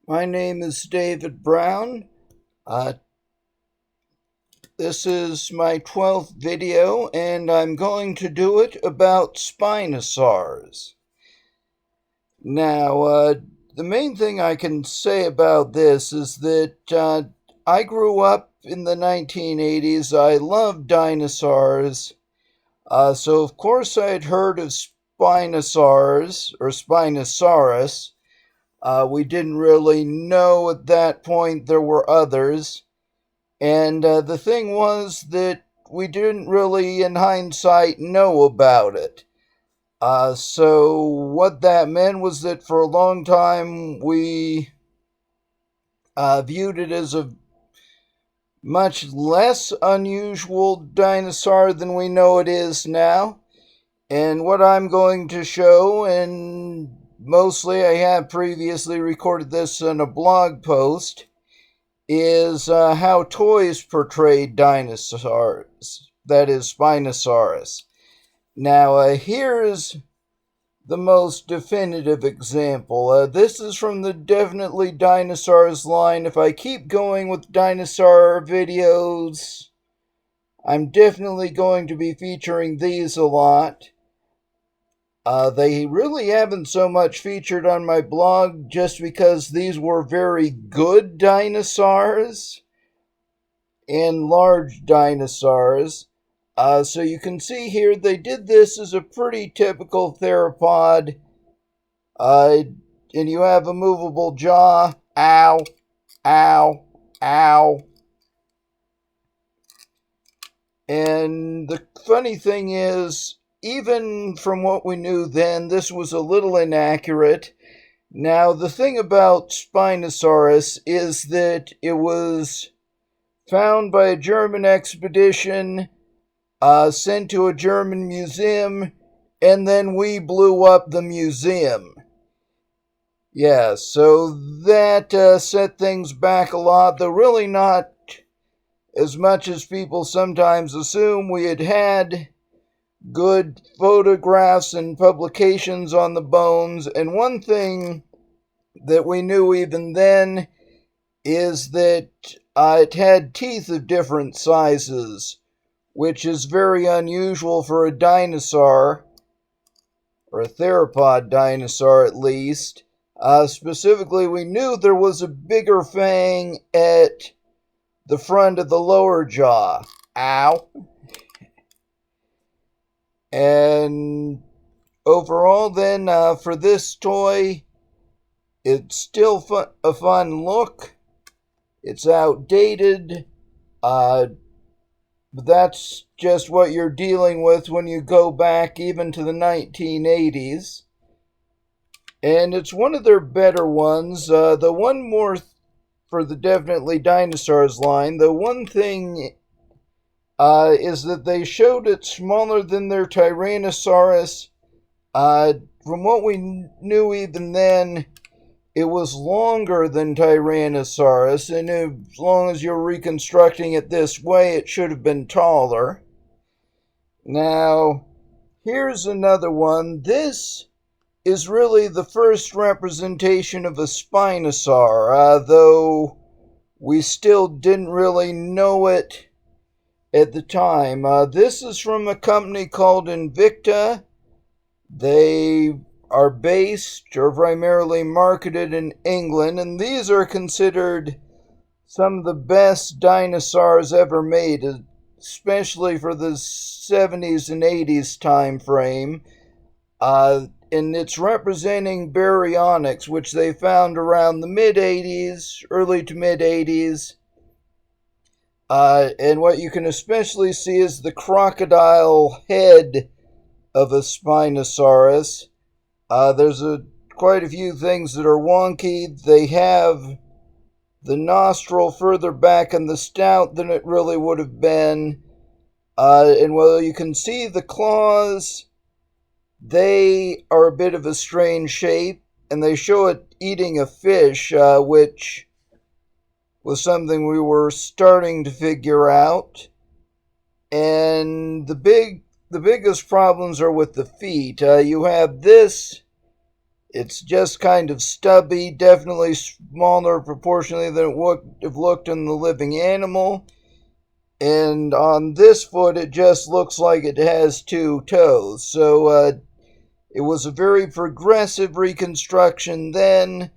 My name is David Brown. Uh, this is my 12th video, and I'm going to do it about Spinosaurs. Now, the main thing I can say about this is that I grew up in the 1980s. I loved dinosaurs. So, of course, I had heard of Spinosaurs, or Spinosaurus. We didn't really know at that point there were others. And the thing was that we didn't really, in hindsight, know about it. So what that meant was that for a long time we viewed it as a much less unusual dinosaur than we know it is now. And what I'm going to show, and mostly I have previously recorded this in a blog post, is how toys portrayed dinosaurs, that is, Spinosaurus. Now, here's the most definitive example. This is from the Definitely Dinosaurs line. If I keep going with dinosaur videos, I'm definitely going to be featuring these a lot. They really haven't so much featured on my blog just because these were very good dinosaurs and large dinosaurs. So you can see here they did this as a pretty typical theropod. And you have a movable jaw. Ow, ow, ow. And the funny thing is, even from what we knew then, this was a little inaccurate. Now, the thing about Spinosaurus is that it was found by a German expedition, sent to a German museum, and then we blew up the museum. Yeah, so that set things back a lot, though really not as much as people sometimes assume. We had good photographs and publications on the bones, and one thing that we knew even then is that it had teeth of different sizes, which is very unusual for a dinosaur, or a theropod dinosaur at least. Specifically, we knew there was a bigger fang at the front of the lower jaw. Ow. And overall then, for this toy, it's still a fun look. It's outdated, but that's just what you're dealing with when you go back even to the 1980s. And it's one of their better ones. The one more for the Definitely Dinosaurs line, the one thing is that they showed it smaller than their Tyrannosaurus. From what we knew even then, it was longer than Tyrannosaurus, and as long as you're reconstructing it this way, it should have been taller. Now, here's another one. This is really the first representation of a Spinosaur, though we still didn't really know it at the time. This is from a company called Invicta. They are based or primarily marketed in England, and these are considered some of the best dinosaurs ever made, especially for the 70s and 80s time frame. And it's representing baryonyx, which they found around the mid-80s, early to mid-80s. And what you can especially see is the crocodile head of a Spinosaurus. There's quite a few things that are wonky. They have the nostril further back in the snout than it really would have been. And while you can see the claws, they are a bit of a strange shape, and they show it eating a fish, which was something we were starting to figure out. And the biggest problems are with the feet. You have this It's just kind of stubby, definitely smaller proportionally than it would have looked in the living animal. And on this foot, it just looks like it has 2 toes. So it was a very progressive reconstruction then,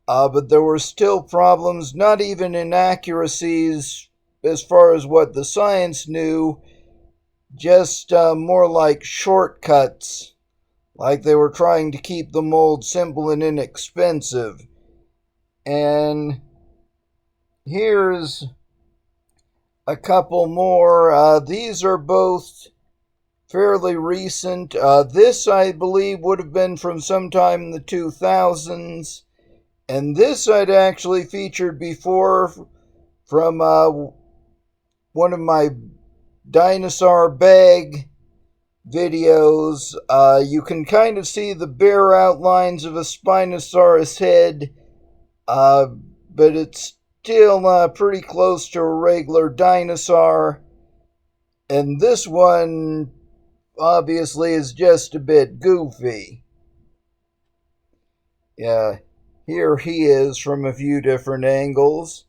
but there were still problems, not even inaccuracies as far as what the science knew, just more like shortcuts, like they were trying to keep the mold simple and inexpensive. And here's a couple more. These are both fairly recent. This, I believe, would have been from sometime in the 2000s. And this I'd actually featured before from one of my dinosaur bag videos. You can kind of see the bare outlines of a Spinosaurus head, but it's still pretty close to a regular dinosaur. And this one obviously is just a bit goofy. Yeah, here he is from a few different angles.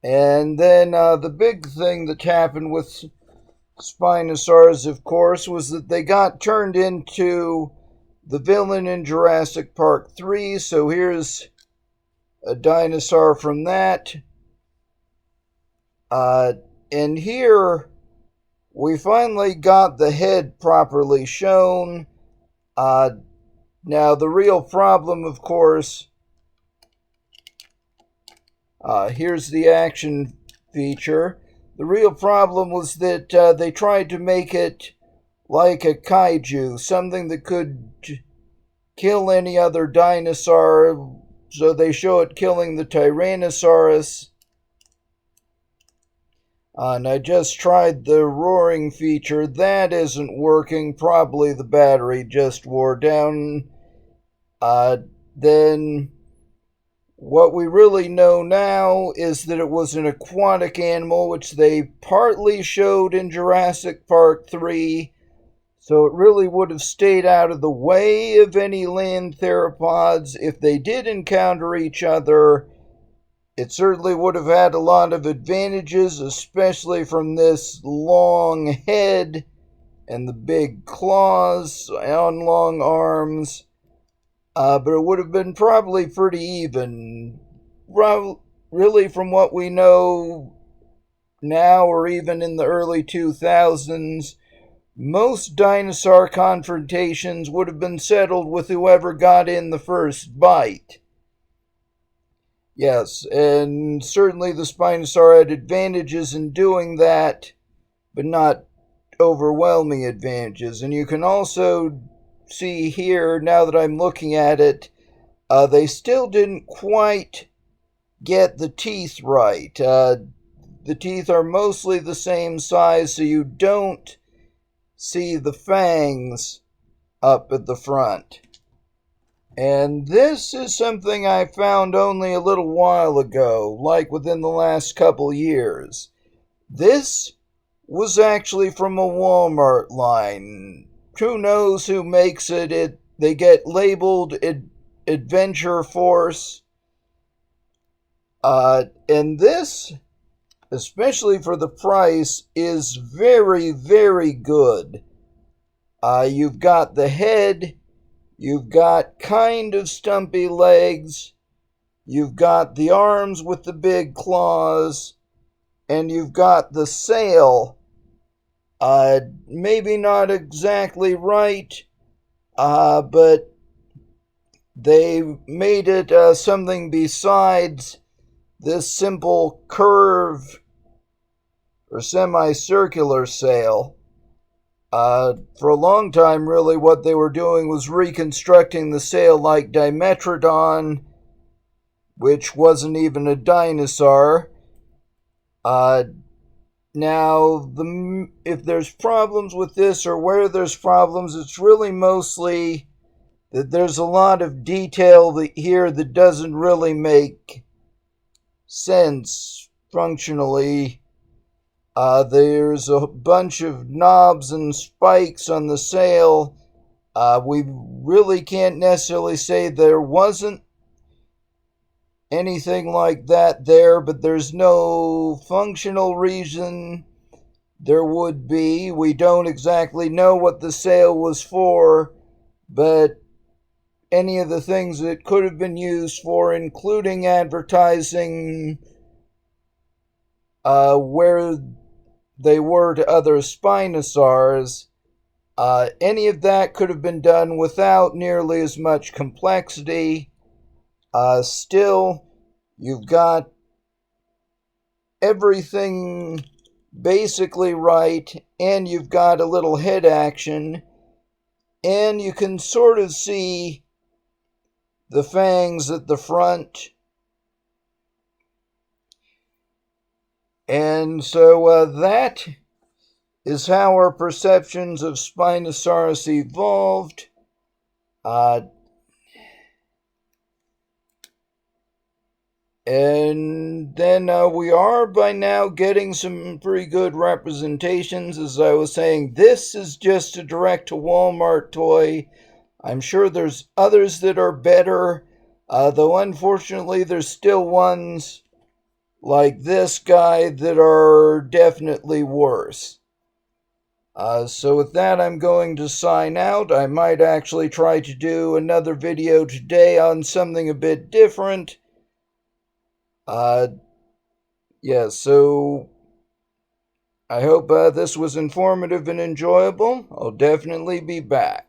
And then the big thing that happened with Spinosaurus, of course, was that they got turned into the villain in Jurassic Park 3. So here's a dinosaur from that. And here we finally got the head properly shown. Now the real problem, of course, here's the action feature. The real problem was that they tried to make it like a kaiju, something that could kill any other dinosaur. So they show it killing the Tyrannosaurus. And I just tried the roaring feature. That isn't working. Probably the battery just wore down. Then what we really know now is that it was an aquatic animal, which they partly showed in Jurassic Park 3. So it really would have stayed out of the way of any land theropods. If they did encounter each other, it certainly would have had a lot of advantages, especially from this long head and the big claws on long arms. But it would have been probably pretty even. Really, from what we know now, or even in the early 2000s, most dinosaur confrontations would have been settled with whoever got in the first bite. Yes, and certainly the Spinosaur had advantages in doing that, but not overwhelming advantages. And you can also see here, now that I'm looking at it, they still didn't quite get the teeth right. The teeth are mostly the same size, so you don't see the fangs up at the front. And this is something I found only a little while ago, like within the last couple years. This was actually from a Walmart line. Who knows who makes it? They get labeled Adventure Force. And this, especially for the price, is very, very good. You've got the head, you've got kind of stumpy legs, you've got the arms with the big claws, and you've got the sail. Maybe not exactly right, but they made it something besides this simple curve or semicircular sail. For a long time, really, what they were doing was reconstructing the sail like Dimetrodon, which wasn't even a dinosaur. Now, if there's problems with this or where there's problems, it's really mostly that there's a lot of detail here that doesn't really make sense functionally. There's a bunch of knobs and spikes on the sail We really can't necessarily say there wasn't anything like that there, but there's no functional reason there would be. We don't exactly know what the sale was for, but any of the things it could have been used for, including advertising where they were to other Spinosaurs, any of that could have been done without nearly as much complexity. Still, you've got everything basically right, and you've got a little head action, and you can sort of see the fangs at the front. And so that is how our perceptions of Spinosaurus evolved. And then we are by now getting some pretty good representations. As I was saying, this is just a direct to Walmart toy. I'm sure there's others that are better, though unfortunately there's still ones like this guy that are definitely worse. So with that, I'm going to sign out. I might actually try to do another video today on something a bit different. Yeah, so I hope this was informative and enjoyable. I'll definitely be back.